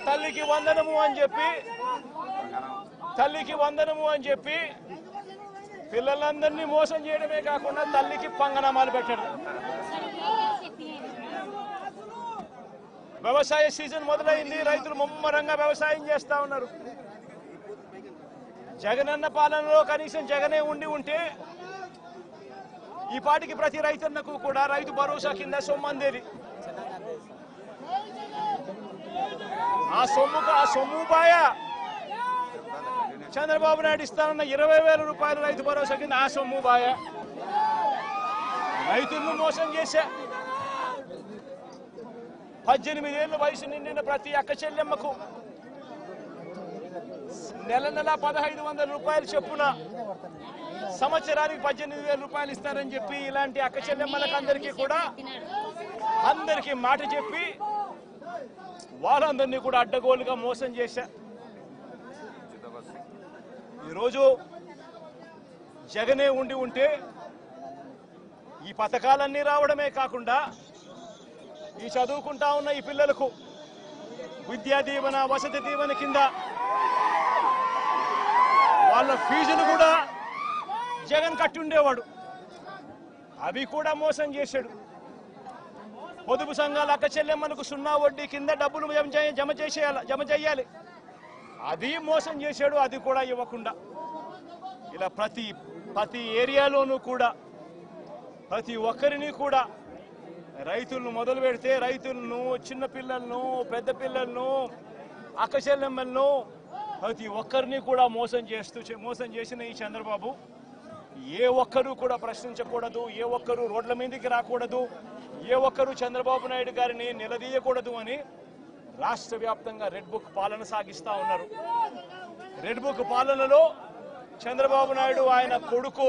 తల్లికి వందనము అని చెప్పి పిల్లలందరినీ మోసం చేయడమే కాకుండా తల్లికి పంగనామాలు పెట్టడం. వ్యవసాయ సీజన్ మొదలైంది, రైతులు ముమ్మరంగా వ్యవసాయం చేస్తా ఉన్నారు. జగనన్న పాలనలో కనీసం జగనే ఉంటే ఈ పాటికి ప్రతి రైతన్నకు కూడా రైతు భరోసా కింద సొమ్ము అందేది. ఆ సొమ్ము బాయ చంద్రబాబు నాయుడు ఇస్తానన్న 20,000 రూపాయలు రైతు భరోసా కింద ఆ సొమ్ము బాయ రైతులను మోసం చేశా. 18 ఏళ్ళ వయసు నిండిన ప్రతి అక్క చెల్లెమ్మకు నెల 1,500 రూపాయలు చొప్పున సంవత్సరానికి 18,000 రూపాయలు ఇస్తారని చెప్పి ఇలాంటి అక్క చెల్లెమ్మలకు అందరికీ మాట చెప్పి వాళ్ళందరినీ కూడా అడ్డగోలుగా మోసం చేశా. ఈరోజు జగనే ఉంటే ఈ పథకాలన్నీ రావడమే కాకుండా ఈ చదువుకుంటా ఉన్న ఈ పిల్లలకు విద్యా దీవెన, వసతి దీవెన కింద వాళ్ళ ఫీజులు కూడా జగన్ కట్టుండేవాడు. అవి కూడా మోసం చేశాడు. పొదుపు సంఘాల అక్క చెల్లెమ్మలకు 0 వడ్డీ కింద డబ్బులు జమ చేయాలి, అది మోసం చేశాడు. అది కూడా ఇవ్వకుండా ఇలా ప్రతి ఏరియాలోనూ కూడా ప్రతి ఒక్కరిని కూడా రైతులను మొదలు పెడితే రైతులను, చిన్న పిల్లలను, పెద్ద పిల్లలను, అక్క చెల్లెమ్మలను ప్రతి ఒక్కరిని కూడా మోసం చేసిన ఈ చంద్రబాబు ఏ ఒక్కరూ కూడా ప్రశ్నించకూడదు, ఏ ఒక్కరూ రోడ్ల మీదకి రాకూడదు, ఏ ఒక్కరూ చంద్రబాబు నాయుడు గారిని నిలదీయకూడదు అని రాష్ట్ర వ్యాప్తంగా రెడ్ బుక్ పాలన సాగిస్తా ఉన్నారు. రెడ్ బుక్ పాలనలో చంద్రబాబు నాయుడు ఆయన కొడుకు